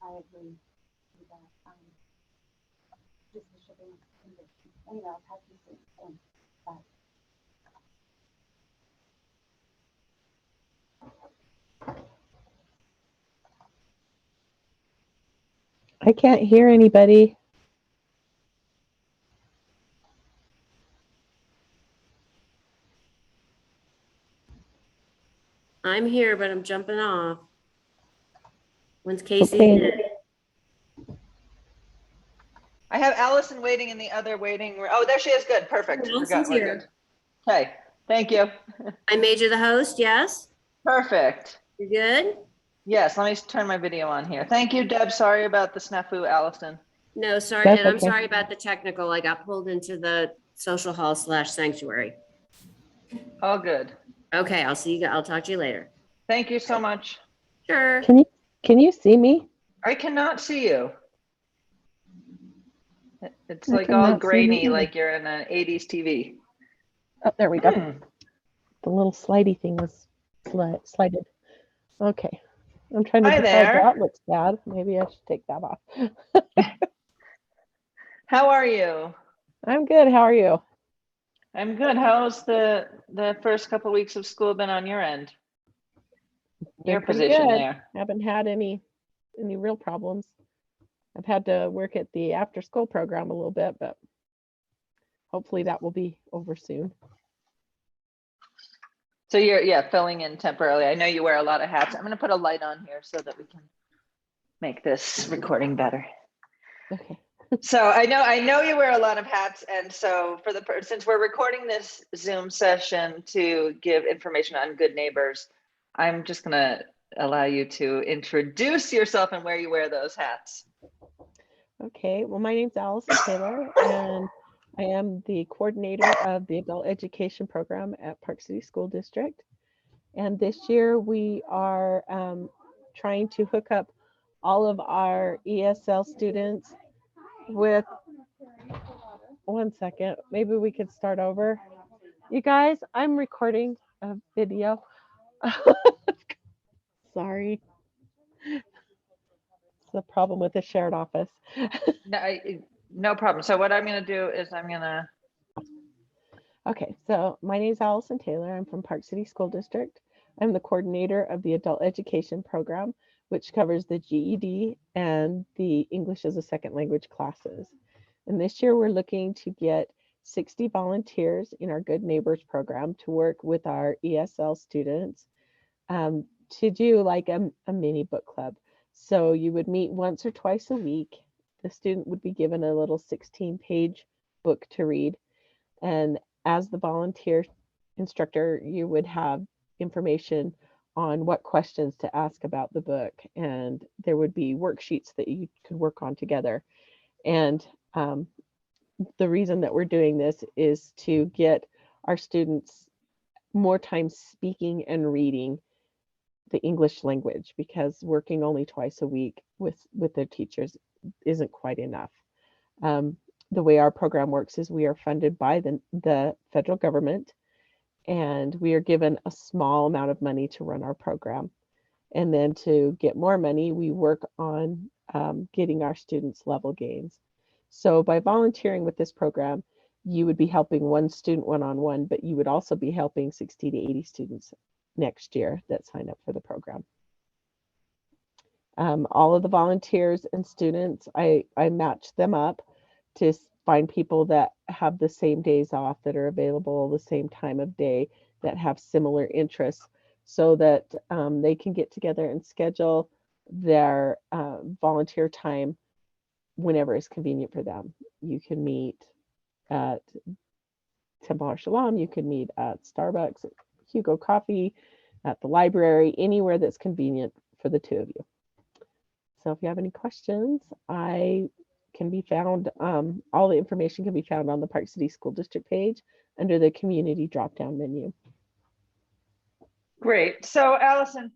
I agree with that. Just the shipping conditions. Anyway, I'll talk to you soon. Thanks. Bye. I can't hear anybody. I'm here, but I'm jumping off. When's Casey? Okay. I have Allison waiting in the other waiting room. Oh, there she is. Good. Perfect. Allison's We're here. good. Okay. Thank you. I made you the host, yes? Perfect. You good? Yes, let me turn my video on here. Thank you, Deb. Sorry about the snafu, Allison. No, sorry, That's and I'm okay. sorry about the technical. I got pulled into the social hall / sanctuary. All good. Okay, I'll see you. I'll talk to you later. Thank you so much. Sure. Can you see me? I cannot see you. It's I like all cannot see me grainy, either. like you're in an 80s TV. Oh, there we go. The little slidey thing was slided. Okay. I'm trying to Hi decide there. that looks bad. Maybe I should take that off. How are you? I'm good. How are you? I'm good. How's the first couple weeks of school been on your end? Your Been pretty position good. there. Haven't had any real problems. I've had to work at the after school program a little bit, but hopefully that will be over soon. So you're filling in temporarily. I know you wear a lot of hats. I'm going to put a light on here so that we can make this recording better. Okay. So I know you wear a lot of hats, and so since we're recording this Zoom session to give information on Good Neighbors, I'm just going to allow you to introduce yourself and where you wear those hats. Okay. Well, my name's Allison Taylor, and I am the coordinator of the adult education program at Park City School District. And this year we are trying to hook up all of our ESL students with, one second, maybe we could start over. You guys, I'm recording a video. Sorry. It's the problem with the shared office. No problem. So what I'm going to do is I'm going to. Okay, so my name is Allison Taylor. I'm from Park City School District. I'm the coordinator of the adult education program, which covers the GED and the English as a second language classes. And this year we're looking to get 60 volunteers in our Good Neighbors program to work with our ESL students to do like a mini book club. So you would meet once or twice a week. The student would be given a little 16-page book to read. And as the volunteer instructor, you would have information on what questions to ask about the book. And there would be worksheets that you could work on together. And the reason that we're doing this is to get our students more time speaking and reading the English language, because working only twice a week with their teachers isn't quite enough. The way our program works is we are funded by the federal government, and we are given a small amount of money to run our program. And then to get more money, we work on getting our students level gains. So by volunteering with this program, you would be helping one student one-on-one, but you would also be helping 60 to 80 students next year that sign up for the program. All of the volunteers and students, I match them up to find people that have the same days off, that are available the same time of day, that have similar interests, so that they can get together and schedule their volunteer time whenever is convenient for them. You can meet at Temple Har Shalom, you can meet at Starbucks, Hugo Coffee, at the library, anywhere that's convenient for the two of you. So if you have any questions, I can be found, all the information can be found on the Park City School District page under the community drop-down menu. Great. So Allison,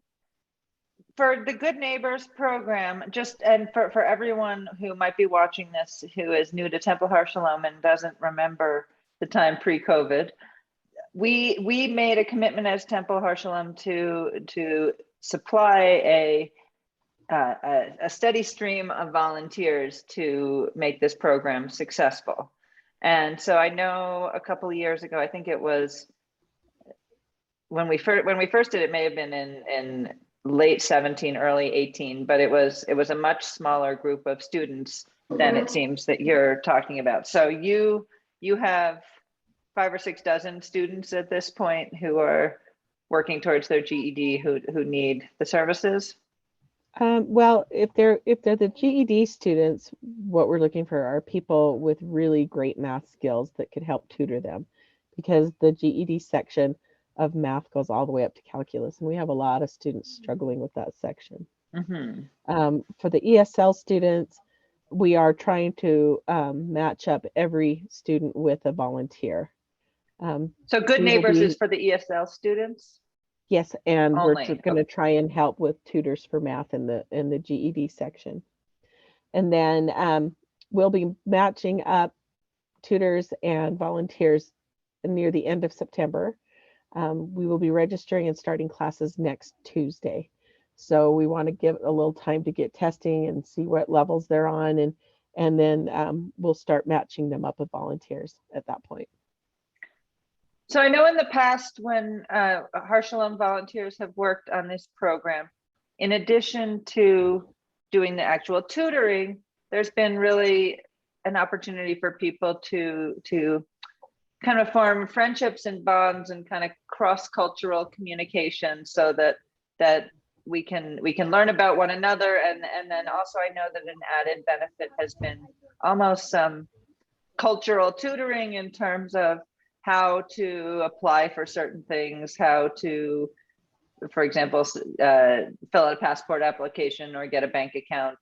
for the Good Neighbors program, and for everyone who might be watching this who is new to Temple Har Shalom and doesn't remember the time pre-COVID, we made a commitment as Temple Har Shalom to supply a steady stream of volunteers to make this program successful. And so I know a couple of years ago, I think it was when we first did it, may have been in late 17, early 18, but it was a much smaller group of students than it seems that you're talking about. So you have 5 or 6 dozen students at this point who are working towards their GED who need the services. Well, if they're the GED students, what we're looking for are people with really great math skills that could help tutor them, because the GED section of math goes all the way up to calculus, and we have a lot of students struggling with that section. For the ESL students, we are trying to match up every student with a volunteer. So Good we will Neighbors be- is for the ESL students? Yes, and we're Only. going to try and help with tutors for math in the GED section. And then we'll be matching up tutors and volunteers near the end of September. We will be registering and starting classes next Tuesday. So we want to give a little time to get testing and see what levels they're on, and then we'll start matching them up with volunteers at that point. So I know in the past when Harshalom volunteers have worked on this program, in addition to doing the actual tutoring, there's been really an opportunity for people to kind of form friendships and bonds and kind of cross-cultural communication, so that we can learn about one another. And then also I know that an added benefit has been almost some cultural tutoring in terms of how to apply for certain things, how to, for example, fill out a passport application or get a bank account,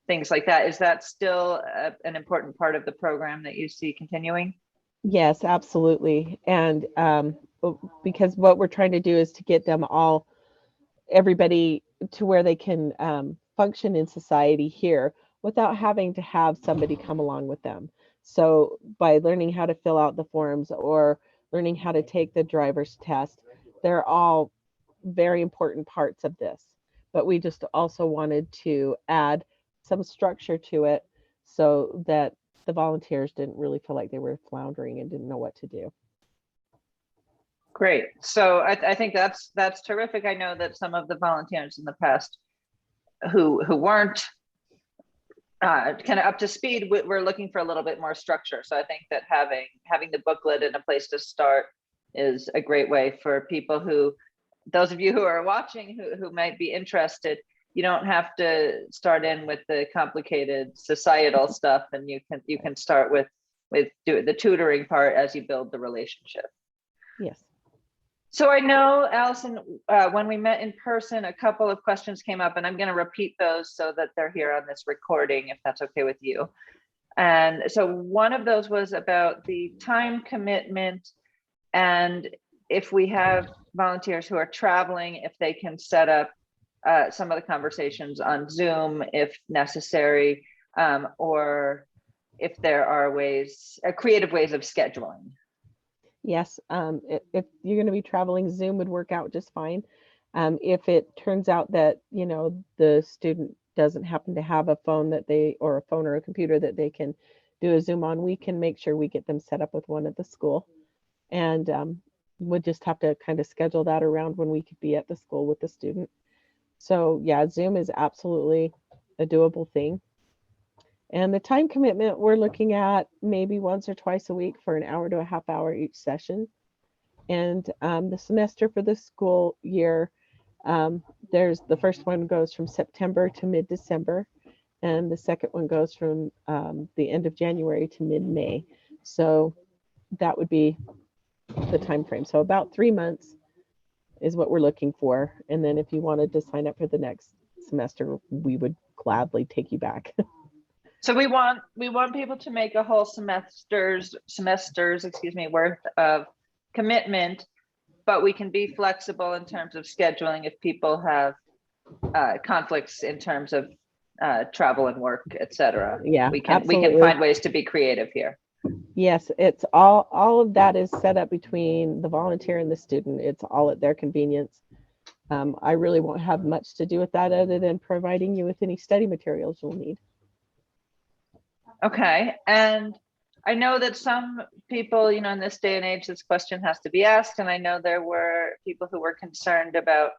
things like that. Is that still an important part of the program that you see continuing? Yes, absolutely. And because what we're trying to do is to get them all, everybody, to where they can function in society here without having to have somebody come along with them. So by learning how to fill out the forms or learning how to take the driver's test, they're all very important parts of this. But we just also wanted to add some structure to it so that the volunteers didn't really feel like they were floundering and didn't know what to do. Great. So I think that's terrific. I know that some of the volunteers in the past who weren't kind of up to speed, we're looking for a little bit more structure. So I think that having the booklet and a place to start is a great way for people those of you who are watching who might be interested. You don't have to start in with the complicated societal stuff, and you can start with the tutoring part as you build the relationship. Yes. So I know, Allison, when we met in person, a couple of questions came up, and I'm going to repeat those so that they're here on this recording, if that's okay with you. And so one of those was about the time commitment, and if we have volunteers who are traveling, if they can set up some of the conversations on Zoom if necessary, or if there are creative ways of scheduling. Yes, if you're going to be traveling, Zoom would work out just fine. If it turns out that, the student doesn't happen to have a phone or a computer that they can do a Zoom on, we can make sure we get them set up with one at the school. And we'd just have to kind of schedule that around when we could be at the school with the student. So yeah, Zoom is absolutely a doable thing. And the time commitment, we're looking at maybe once or twice a week for an hour to a half hour each session. And the semester for the school year, there's the first one goes from September to mid-December, and the second one goes from the end of January to mid-May. So that would be the time frame. So about 3 months is what we're looking for. And then if you wanted to sign up for the next semester, we would gladly take you back. So we want people to make a whole semesters, worth of commitment, but we can be flexible in terms of scheduling if people have conflicts in terms of travel and work, etc. Yeah, we can find ways to be creative here. Yes, it's all of that is set up between the volunteer and the student. It's all at their convenience. I really won't have much to do with that other than providing you with any study materials you'll need. Okay, and I know that some people, you know, in this day and age, this question has to be asked, and I know there were people who were concerned about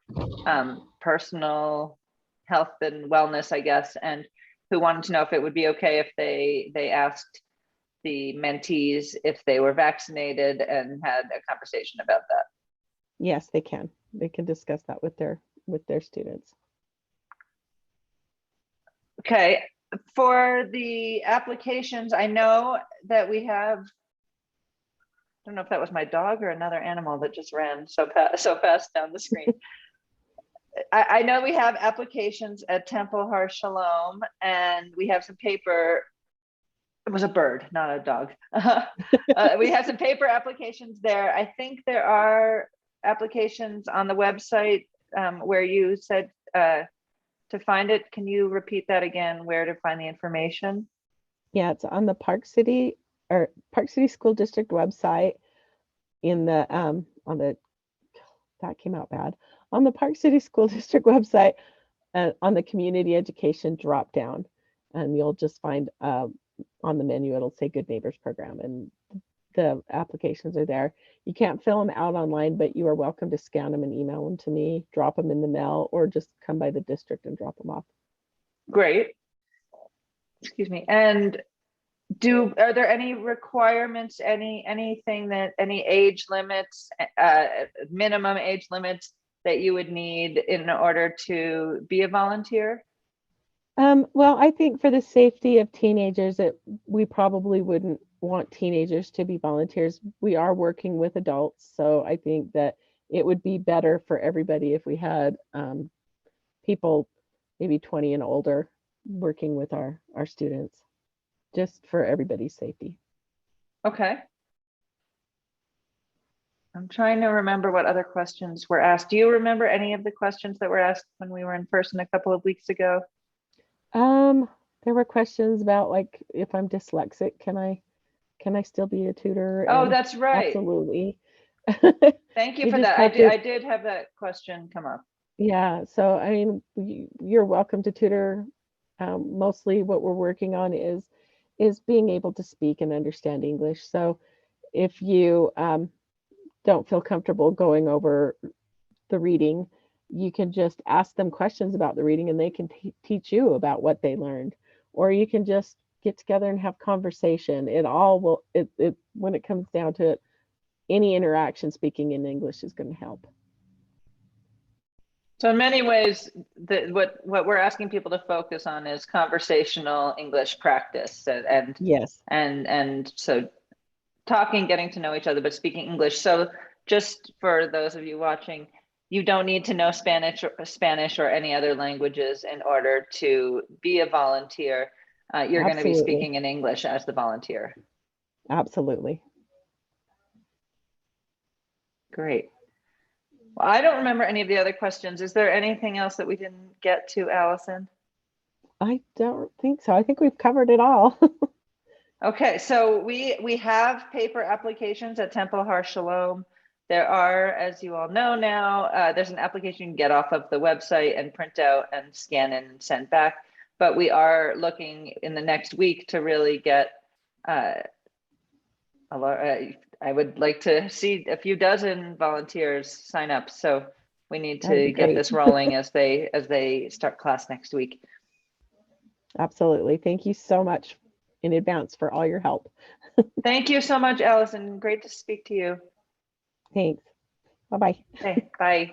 personal health and wellness, I guess, and who wanted to know if it would be okay if they asked the mentees if they were vaccinated and had a conversation about that. Yes, they can. They can discuss that with their students. Okay, for the applications, I know that we have, I don't know if that was my dog or another animal that just ran so fast down the screen. I know we have applications at Temple Har Shalom, and we have some paper. It was a bird, not a dog. We have some paper applications there. I think there are applications on the website where you said to find it. Can you repeat that again, where to find the information? Yeah, it's on the Park City School District website in the on the that came out bad on the Park City School District website on the community education drop down, and you'll just find on the menu it'll say Good Neighbors Program, and the applications are there. You can't fill them out online, but you are welcome to scan them and email them to me, drop them in the mail, or just come by the district and drop them off. Great. Excuse me. And are there any requirements, anything that, any age limits, minimum age limits that you would need in order to be a volunteer? Well, I think for the safety of teenagers, we probably wouldn't want teenagers to be volunteers. We are working with adults, so I think that it would be better for everybody if we had people maybe 20 and older working with our students, just for everybody's safety. Okay. I'm trying to remember what other questions were asked. Do you remember any of the questions that were asked when we were in person a couple of weeks ago? There were questions about, like, if I'm dyslexic, can I still be a tutor? Oh, And that's right. absolutely. Thank you You for just that. have to- I did have that question come up. Yeah, so I mean, you're welcome to tutor. Mostly what we're working on is being able to speak and understand English. So if you don't feel comfortable going over the reading, you can just ask them questions about the reading and they can teach you about what they learned. Or you can just get together and have conversation. It all will, when it comes down to it, any interaction speaking in English is going to help. So in many ways, what we're asking people to focus on is conversational English practice, and Yes, and so talking, getting to know each other, but speaking English. So just for those of you watching, you don't need to know Spanish or any other languages in order to be a volunteer. You're going to be absolutely. speaking in English as the volunteer. Absolutely. Great. Well, I don't remember any of the other questions. Is there anything else that we didn't get to, Allison? I don't think so. I think we've covered it all. Okay, so we have paper applications at Temple Har Shalom. There are, as you all know now, there's an application you can get off of the website and print out and scan and send back. But we are looking in the next week to really get a lot. I would like to see a few dozen volunteers sign up. So we need to get this rolling as they start class next week. Absolutely. Thank you so much in advance for all your help. Thank you so much, Allison. Great to speak to you. Thanks. Bye-bye. Okay, bye.